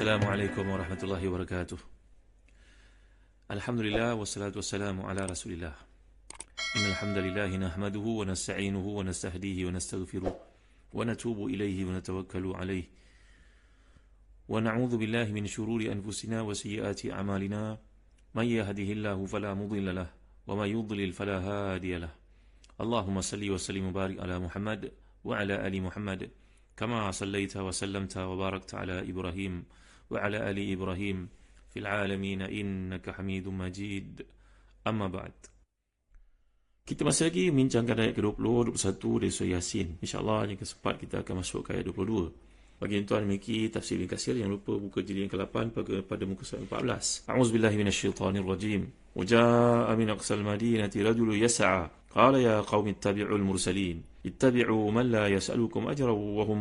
Assalamualaikum warahmatullahi wabarakatuh. Alhamdulillah wassalatu wassalamu ala Rasulillah. Innal hamdalillah nahmaduhu wa nasta'inuhu wa nastahdihi wa nastaghfiruh wa natubu ilayhi wa natawakkalu alayhi. Wa na'udzu billahi min shururi anfusina wa sayyiati a'malina. Man yahdihillahu fala mudilla lahu wa may yudlil fala hadiya lahu. Allahumma salli wa sallim wa barik ala Muhammad wa ala ali Muhammad kama sallaita wa sallamta wa barakta ala Ibrahim وعلى آل إبراهيم في العالمين إنك حميد مجيد أما بعد. Kita masih lagi membincangkan ayat ke-20, 21 dari surah Yasin. InsyaAllah jika sempat kita akan masuk ke ayat 22. Bagi tuan memiliki tafsir bin Katsir, yang lupa buka jilid yang ke-8 pada muka surat 14. A'udzubillahi minasyaitonirrajim. Waja'a min aqsal madinati rajulun yas'a qala ya qaumi ittabi'ul mursalin ittabi'u man la yas'alukum ajran wa hum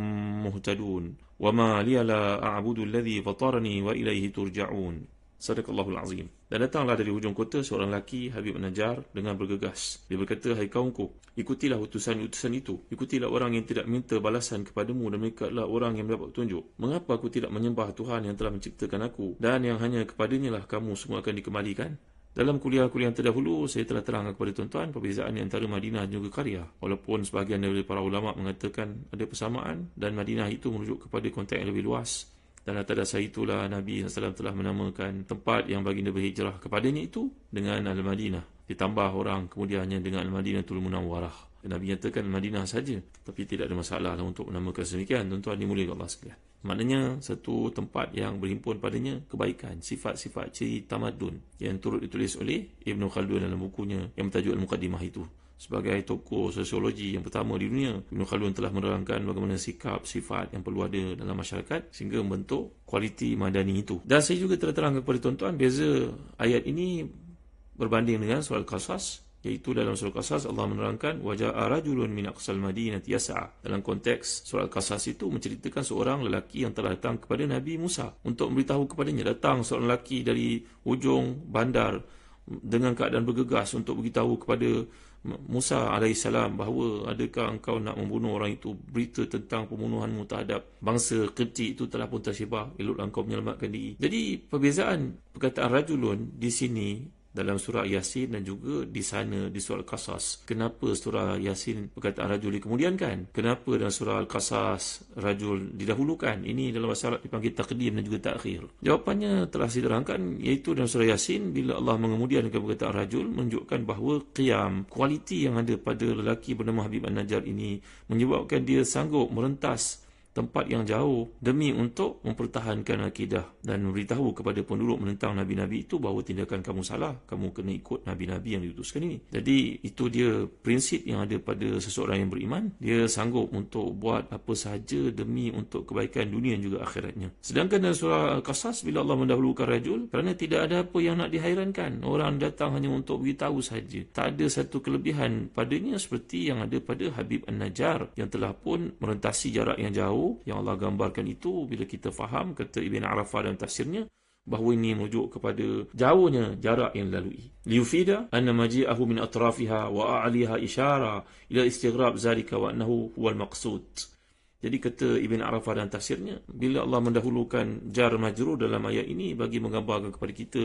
muhtadun wa ma liya la a'budu alladhi fatarani wa ilayhi turja'un. Sadaqallahul azim. Dan datanglah dari hujung kota seorang lelaki Habib An-Najjar dengan bergegas. Dia berkata, hai kaumku, ikutilah utusan-utusan itu. Ikutilah orang yang tidak minta balasan kepadamu dan mereka adalah orang yang mendapat petunjuk. Mengapa aku tidak menyembah Tuhan yang telah menciptakan aku dan yang hanya kepadanya lah kamu semua akan dikembalikan? Dalam kuliah-kuliah yang terdahulu, saya telah terangkan kepada tuan-tuan perbezaan antara Madinah dan juga Qaryah. Walaupun sebahagian dari para ulama mengatakan ada persamaan dan Madinah itu merujuk kepada konteks yang lebih luas. Dan atas dasar itulah Nabi SAW telah menamakan tempat yang baginda berhijrah kepadanya itu dengan Al-Madinah. Ditambah orang kemudiannya dengan Al-Madinatul Munawwarah. Dan Nabi nyatakan Madinah saja, tapi tidak ada masalah untuk menamakan sedemikian. Tuan-tuan dimuliakan Allah sekalian. Maknanya satu tempat yang berhimpun padanya kebaikan, sifat-sifat ciri tamadun yang turut ditulis oleh Ibn Khaldun dalam bukunya yang bertajuk Al-Muqaddimah itu. Sebagai tokoh sosiologi yang pertama di dunia, Ibn Khaldun telah menerangkan bagaimana sikap, sifat yang perlu ada dalam masyarakat sehingga membentuk kualiti madani itu. Dan saya juga telah terangkan kepada tuan-tuan beza ayat ini berbanding dengan surah Al-Qasas, iaitu dalam surah Al-Qasas Allah menerangkan waja'a rajulun min aqsal madinati yas'a. Dalam konteks surah Al-Qasas itu menceritakan seorang lelaki yang telah datang kepada Nabi Musa untuk memberitahu kepadanya. Datang seorang lelaki dari ujung bandar dengan keadaan bergegas untuk beritahu kepada Musa AS bahawa adakah engkau nak membunuh orang itu, berita tentang pembunuhanmu terhadap bangsa Qibti itu telah pun tersebar, eloklah engkau menyelamatkan diri. Jadi perbezaan perkataan rajulun di sini dalam surah Yasin dan juga di sana di surah Al-Qasas. Kenapa surah Yasin perkataan rajul dikemudiankan? Kenapa dalam surah Al-Qasas rajul didahulukan? Ini dalam bahasa Arab dipanggil taqdim dan juga ta'khir. Jawapannya telah diterangkan, iaitu dalam surah Yasin bila Allah mengemudiankan perkataan rajul menunjukkan bahawa qiyam, kualiti yang ada pada lelaki bernama Habib An-Najjar ini menyebabkan dia sanggup merentas tempat yang jauh demi untuk mempertahankan akidah dan memberitahu kepada penduduk menentang Nabi-Nabi itu bahawa tindakan kamu salah, kamu kena ikut Nabi-Nabi yang diutuskan ini. Jadi itu dia prinsip yang ada pada seseorang yang beriman. Dia sanggup untuk buat apa sahaja demi untuk kebaikan dunia dan juga akhiratnya. Sedangkan dalam surah Al-Qasas bila Allah mendahulukan rajul, kerana tidak ada apa yang nak dihairankan. Orang datang hanya untuk beritahu sahaja. Tak ada satu kelebihan padanya seperti yang ada pada Habib An-Najjar yang telah pun merentasi jarak yang jauh. Yang Allah gambarkan itu bila kita faham, kata Ibn Arafah dalam tafsirnya, bahawa ini merujuk kepada jauhnya jarak yang dilalui. Liyufida anna maji'ahu min atrafiha wa a'liha isyara ila istighrab zalika wa annahu huwal maqsud. Jadi kata Ibn Arafah dalam tafsirnya, bila Allah mendahulukan jar majrur dalam ayat ini bagi menggambarkan kepada kita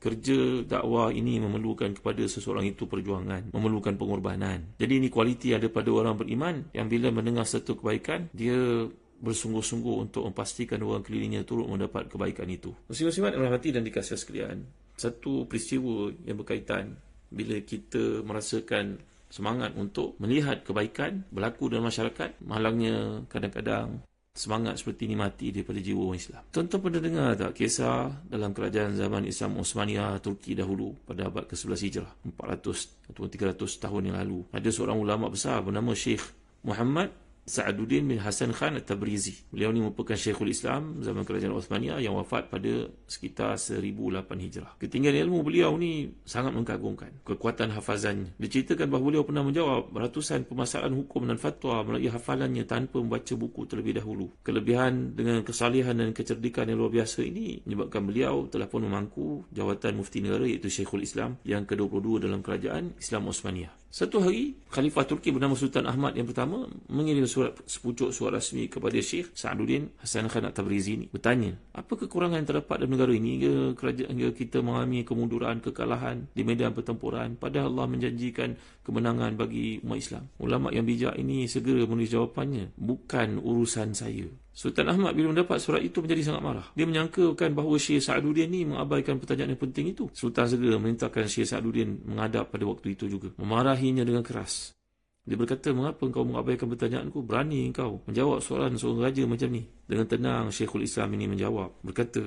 kerja dakwah ini memerlukan kepada seseorang itu perjuangan, memerlukan pengorbanan. Jadi ini kualiti ada pada orang beriman yang bila mendengar satu kebaikan, dia bersungguh-sungguh untuk memastikan orang kelilingnya turut mendapat kebaikan itu. Muslim-muslimat yang dirahmati dan dikasihi sekalian, satu peristiwa yang berkaitan bila kita merasakan semangat untuk melihat kebaikan berlaku dalam masyarakat, malangnya kadang-kadang semangat seperti ini mati daripada jiwa orang Islam. Tuan-tuan pernah dengar tak kisah dalam kerajaan zaman Islam Osmaniyah Turki dahulu pada abad ke-11 Hijrah, 400 atau 300 tahun yang lalu? Ada seorang ulama besar bernama Syekh Muhammad Sa'aduddin bin Hasan Khan At-Tabrizi. Beliau ni merupakan Syekhul Islam zaman kerajaan Osmaniyah yang wafat pada sekitar 1008 Hijrah. Ketinggian ilmu beliau ni sangat mengagumkan. Kekuatan hafazannya. Diceritakan bahawa beliau pernah menjawab ratusan permasalahan hukum dan fatwa melalui hafalannya tanpa membaca buku terlebih dahulu. Kelebihan dengan kesalihan dan kecerdikan yang luar biasa ini menyebabkan beliau telah pun memangku jawatan Mufti Negara iaitu Syekhul Islam yang ke-22 dalam kerajaan Islam Osmaniyah. Satu hari, Khalifah Turki bernama Sultan Ahmad yang pertama mengirim sepucuk surat rasmi kepada Syekh Sa'aduddin Hasan Khan At-Tabrizi ini. Bertanya, apa kekurangan yang terdapat dalam negara ini hingga kerajaan hingga kita mengalami kemunduran, kekalahan di medan pertempuran, padahal Allah menjanjikan kemenangan bagi umat Islam. Ulama yang bijak ini segera menulis jawapannya, bukan urusan saya. Sultan Ahmad bila mendapat surat itu menjadi sangat marah. Dia menyangkakan bahawa Syekh Sa'aduddin ini mengabaikan pertanyaan yang penting itu. Sultan segera memerintahkan Syekh Sa'aduddin menghadap pada waktu itu juga, memarahinya dengan keras. Dia berkata, mengapa engkau mengabaikan pertanyaanku? Berani engkau menjawab soalan seorang raja macam ni? Dengan tenang Syekhul Islam ini menjawab, berkata,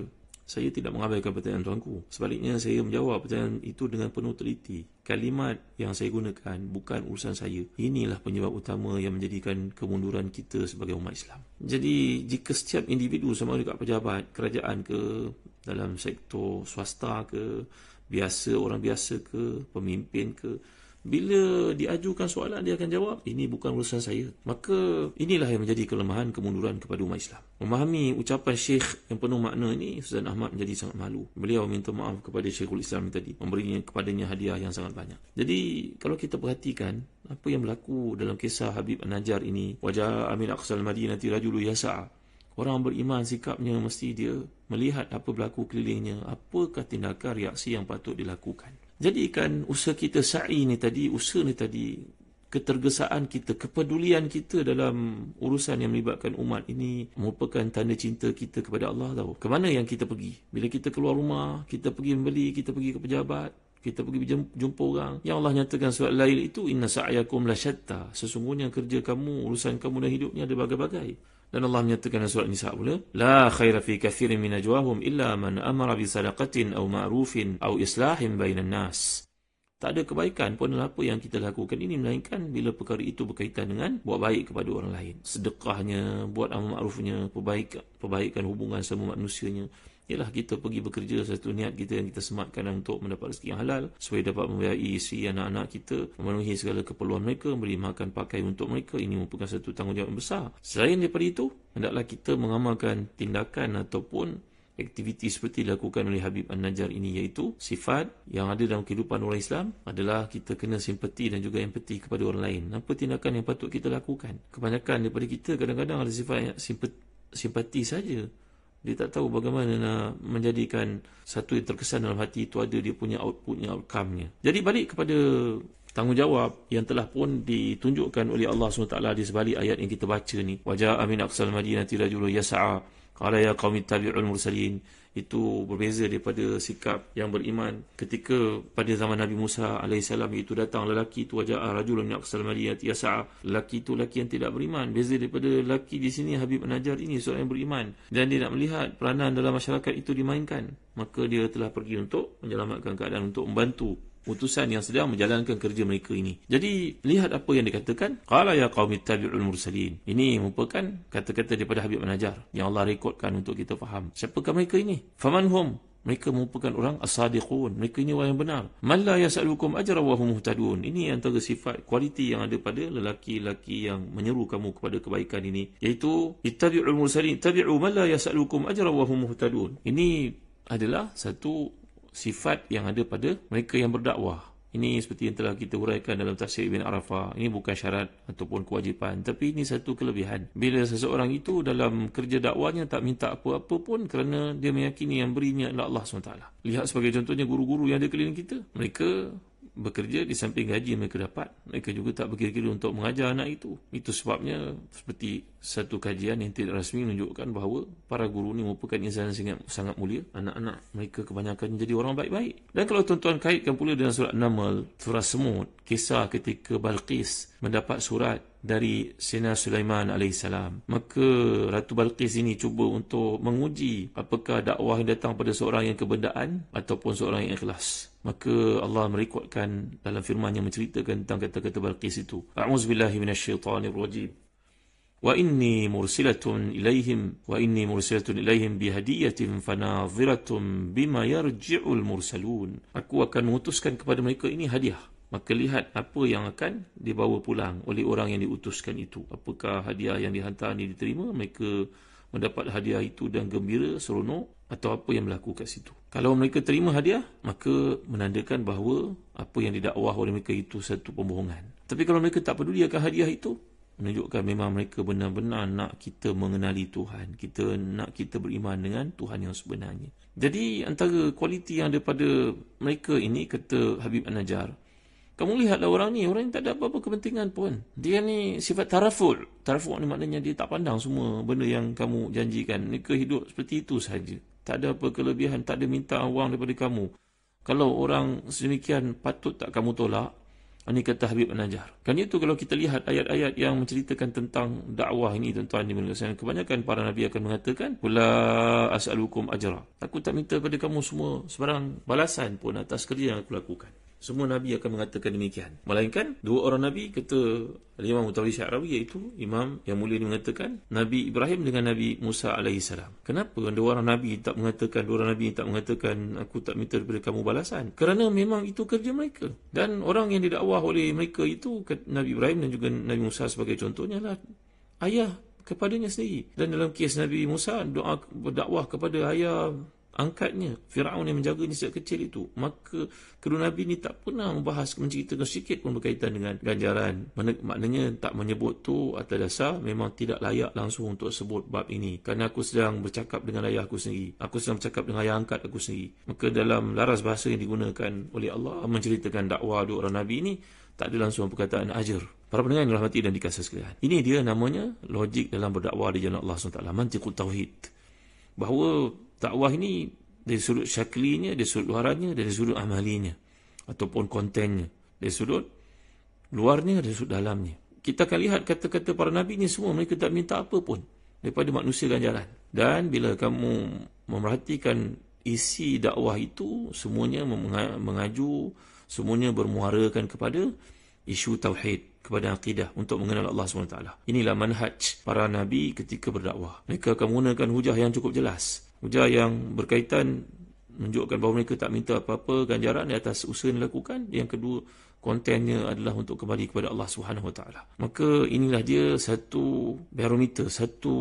saya tidak mengabaikan pertanyaan tuanku. Sebaliknya saya menjawab pertanyaan itu dengan penuh teliti. Kalimat yang saya gunakan bukan urusan saya. Inilah penyebab utama yang menjadikan kemunduran kita sebagai umat Islam. Jadi jika setiap individu sama ada kat pejabat kerajaan ke, dalam sektor swasta ke, biasa, orang biasa ke, pemimpin ke, bila diajukan soalan, dia akan jawab, ini bukan urusan saya. Maka inilah yang menjadi kelemahan kemunduran kepada umat Islam. Memahami ucapan Syekh yang penuh makna ini, Sultan Ahmad menjadi sangat malu. Beliau minta maaf kepada Syekhul Islam tadi, memberinya kepadanya hadiah yang sangat banyak. Jadi kalau kita perhatikan apa yang berlaku dalam kisah Habib An-Najjar ini, wajah Amin Aqsal Madinati Rajulu Yasa'a. Orang beriman sikapnya mesti dia melihat apa berlaku kelilingnya, apakah tindakan reaksi yang patut dilakukan. Jadikan usaha kita sa'i ni tadi, usaha ni tadi, ketergesaan kita, kepedulian kita dalam urusan yang melibatkan umat ini merupakan tanda cinta kita kepada Allah tahu. Ke mana yang kita pergi? Bila kita keluar rumah, kita pergi membeli, kita pergi ke pejabat, kita pergi jumpa orang. Yang Allah nyatakan surat Lail itu, inna sa'yakum la syatta. Sesungguhnya kerja kamu, urusan kamu dan hidupnya ada berbagai-bagai. Dan Allah menyatakan dalam surat Nisa pula, la khaira fi kathirin min najwahum illa man amara bi sadaqatin aw ma'rufin aw islahin bainan nas. Tak ada kebaikan pun dalam apa yang kita lakukan ini, melainkan bila perkara itu berkaitan dengan buat baik kepada orang lain. Sedekahnya, buat amal ma'rufnya, perbaikan hubungan sama manusianya. Ialah kita pergi bekerja, satu niat kita yang kita sematkan untuk mendapat rezeki yang halal, supaya dapat membiayai isteri, anak-anak kita, memenuhi segala keperluan mereka, memberi makan pakai untuk mereka. Ini merupakan satu tanggungjawab yang besar. Selain daripada itu, hendaklah kita mengamalkan tindakan ataupun aktiviti seperti dilakukan oleh Habib An-Najjar ini, iaitu sifat yang ada dalam kehidupan orang Islam adalah kita kena simpati dan juga empati kepada orang lain. Apa tindakan yang patut kita lakukan? Kebanyakan daripada kita kadang-kadang ada sifat yang simpati saja. Dia tak tahu bagaimana nak menjadikan satu yang terkesan dalam hati itu ada dia punya outputnya, outcome-nya. Jadi balik kepada tanggungjawab yang telah pun ditunjukkan oleh Allah SWT di sebalik ayat yang kita baca ni. Wajah amin aqsal madinati rajulun yasa'a qala ya qaumi tabi'ul mursalin. Itu berbeza daripada sikap yang beriman ketika pada zaman Nabi Musa AS, itu datang lelaki itu, wajah rajulun min aqsal madinati yasa'a. Lelaki itu lelaki yang tidak beriman. Beza daripada lelaki di sini Habib An-Najjar ini, seorang yang beriman, dan dia nak melihat peranan dalam masyarakat itu dimainkan. Maka dia telah pergi untuk menyelamatkan keadaan, untuk membantu utusan yang sedang menjalankan kerja mereka ini. Jadi lihat apa yang dikatakan, qala ya qaumi tabi'ul mursalin. Ini merupakan kata-kata daripada Habib An-Najjar yang Allah rekodkan untuk kita faham. Siapakah mereka ini? Faman hum? Mereka merupakan orang as-sadiqun. Mereka ini orang yang benar. Man la yas'alukum ajra wa hum muhtadun. Ini antara sifat kualiti yang ada pada lelaki-lelaki yang menyeru kamu kepada kebaikan ini, iaitu ittabi'ul mursalin, tabi'u man la yas'alukum ajra wa hum muhtadun. Ini adalah satu sifat yang ada pada mereka yang berdakwah. Ini seperti yang telah kita huraikan dalam tafsir Ibn Arafah. Ini bukan syarat ataupun kewajipan, tapi ini satu kelebihan. Bila seseorang itu dalam kerja dakwahnya tak minta apa-apa pun kerana dia meyakini yang berinya adalah Allah SWT. Lihat sebagai contohnya guru-guru yang ada keliling kita. Mereka bekerja di samping gaji mereka dapat, mereka juga tak berkira-kira untuk mengajar anak itu. Itu sebabnya seperti satu kajian yang tidak rasmi menunjukkan bahawa para guru ni merupakan insan yang sangat mulia. Anak-anak mereka kebanyakan menjadi orang baik-baik. Dan kalau tuan-tuan kaitkan pula dengan surat Naml, surah Semut, kisah ketika Balqis mendapat surat dari Sena Sulaiman AS, maka Ratu Balqis ini cuba untuk menguji apakah dakwah yang datang pada seorang yang kebendaan ataupun seorang yang ikhlas. Maka Allah merekodkan dalam firman yang menceritakan tentang kata-kata Balqis itu. A'udzubillahi minasyaitanirrajim. Wa inni mursilatun ilaihim bihadiyatin fanadhiratun bima yarji'ul mursalun. Aku akan mengutuskan kepada mereka ini hadiah. Maka lihat apa yang akan dibawa pulang oleh orang yang diutuskan itu. Apakah hadiah yang dihantar ini diterima? Mereka mendapat hadiah itu dan gembira, seronok. atau apa yang berlaku kat situ. Kalau mereka terima hadiah, maka menandakan bahawa apa yang didakwah oleh mereka itu satu pembohongan. Tapi kalau mereka tak peduli akan hadiah itu, menunjukkan memang mereka benar-benar nak kita mengenali Tuhan. Nak kita beriman dengan Tuhan yang sebenarnya. Jadi antara kualiti yang ada pada mereka ini, kata Habib An-Najjar, kamu lihatlah orang ni tak ada apa-apa kepentingan pun. Dia ni sifat taraful. Taraful ni maknanya dia tak pandang semua benda yang kamu janjikan. Mereka hidup seperti itu sahaja. Tak ada apa kelebihan, tak ada minta wang daripada kamu. Kalau orang sedemikian, patut tak kamu tolak? Ini kata Habib An-Najjar. Kan itu kalau kita lihat ayat-ayat yang menceritakan tentang dakwah ini, tuan-tuan dimana kebanyakan para nabi akan mengatakan, "Wala as'alukum ajra." Aku tak minta pada kamu semua sebarang balasan pun atas kerja yang aku lakukan. Semua nabi akan mengatakan demikian. Melainkan dua orang nabi, kata Imam Mutawalli Sya'rawi, iaitu imam yang mulia ini, mengatakan Nabi Ibrahim dengan Nabi Musa alaihissalam. Kenapa dua orang nabi tak mengatakan aku tak minta daripada kamu balasan? Kerana memang itu kerja mereka. Dan orang yang didakwah oleh mereka itu, Nabi Ibrahim dan juga Nabi Musa sebagai contohnya, adalah ayah kepadanya sendiri. Dan dalam kes Nabi Musa, doa berdakwah kepada ayah angkatnya, Fir'aun yang menjaganya sejak kecil itu. Maka kedua Nabi ni tak pernah membahas, menceritakan sedikit pun berkaitan dengan ganjaran. Maknanya tak menyebut tu atas dasar memang tidak layak langsung untuk sebut bab ini. Kerana aku sedang bercakap dengan ayah aku sendiri. Aku sedang bercakap dengan ayah angkat aku sendiri. Maka dalam laras bahasa yang digunakan oleh Allah menceritakan dakwah dua orang Nabi ini, tak ada langsung perkataan ajar. Para pendengar yang dirahmati dan dikasihi sekalian, ini dia namanya logik dalam berdakwah di jalan Allah SWT, mantiqut tauhid. Bahawa dakwah ini dari sudut syaklinya, dari sudut luarannya, dari sudut amalinya, ataupun kontennya, dari sudut luarnya, dari sudut dalamnya. Kita akan lihat kata-kata para nabi ni semua, mereka tak minta apa pun daripada manusia ganjaran. Dan bila kamu memerhatikan isi dakwah itu, semuanya mengaju, semuanya bermuarakan kepada isu tauhid, kepada akidah, untuk mengenal Allah SWT. Inilah manhaj para nabi ketika berdakwah. Mereka akan menggunakan hujah yang cukup jelas. Hujah yang berkaitan menunjukkan bahawa mereka tak minta apa-apa ganjaran di atas usaha yang dilakukan. Yang kedua, kontennya adalah untuk kembali kepada Allah SWT. Maka inilah dia satu barometer, satu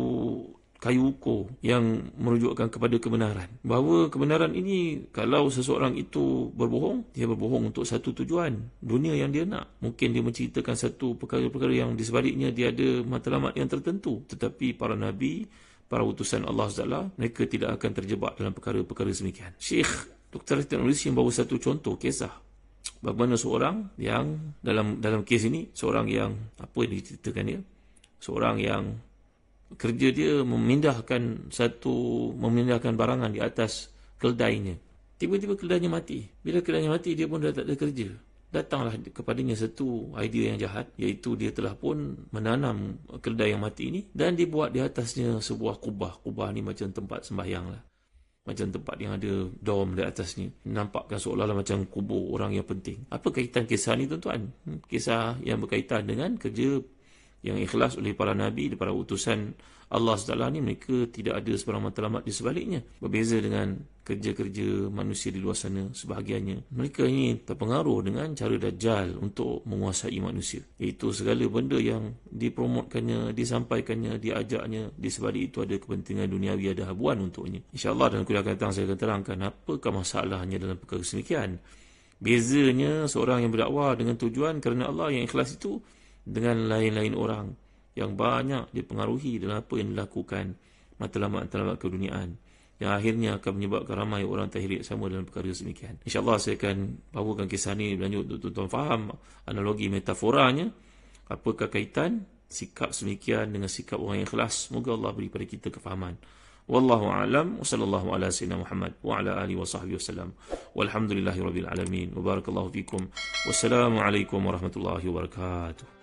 kayu ukur yang merujukkan kepada kebenaran. Bahawa kebenaran ini, kalau seseorang itu berbohong, dia berbohong untuk satu tujuan, dunia yang dia nak. Mungkin dia menceritakan satu perkara-perkara yang di sebaliknya dia ada matlamat yang tertentu. Tetapi para nabi, para utusan Allah SWT, mereka tidak akan terjebak dalam perkara-perkara semikian. Syekh Dr. Nurusi membawa satu contoh kisah bagaimana seorang yang dalam kes ini, seorang yang apa yang diceritakan dia, seorang yang kerja dia memindahkan barangan di atas keldainya. Tiba-tiba keldainya mati. Bila keldainya mati, dia pun dah tak ada kerja. Datanglah kepadanya satu idea yang jahat, iaitu dia telah pun menanam keldai yang mati ini dan dibuat di atasnya sebuah kubah. Kubah ni macam tempat sembahyang lah, macam tempat yang ada dom di atasnya. Nampakkan seolah-olah macam kubur orang yang penting. Apa kaitan kisah ni, tuan-tuan? Kisah yang berkaitan dengan kerja yang ikhlas oleh para nabi, para utusan Allah SWT ni. Mereka tidak ada sebarang matlamat di sebaliknya. Berbeza dengan kerja-kerja manusia di luar sana sebahagiannya. Mereka ini terpengaruh dengan cara Dajjal untuk menguasai manusia. Iaitu segala benda yang dipromotkannya, disampaikannya, diajaknya, di sebalik itu ada kepentingan duniawi, ada habuan untuknya. InsyaAllah dalam kuliah akan datang saya akan terangkan apakah masalahnya dalam perkara semikian. Bezanya seorang yang berdakwah dengan tujuan kerana Allah yang ikhlas itu dengan lain-lain orang yang banyak dipengaruhi dalam apa yang dilakukan, matlamat-matlamat keduniaan, yang akhirnya akan menyebabkan ramai orang terhirik sama dalam perkara semikian. InsyaAllah saya akan bawakan kisah ini berlanjut untuk tuan-tuan faham analogi metaforanya, apakah kaitan sikap semikian dengan sikap orang yang ikhlas. Semoga Allah beri pada kita kefahaman. Wallahu a'lam, wa sallallahu ala sayyidina Muhammad wa ala alihi wa sahbihi wasallam. Walhamdulillahirabbil alamin. Wa barakallahu fikum. Wassalamu alaikum warahmatullahi wabarakatuh.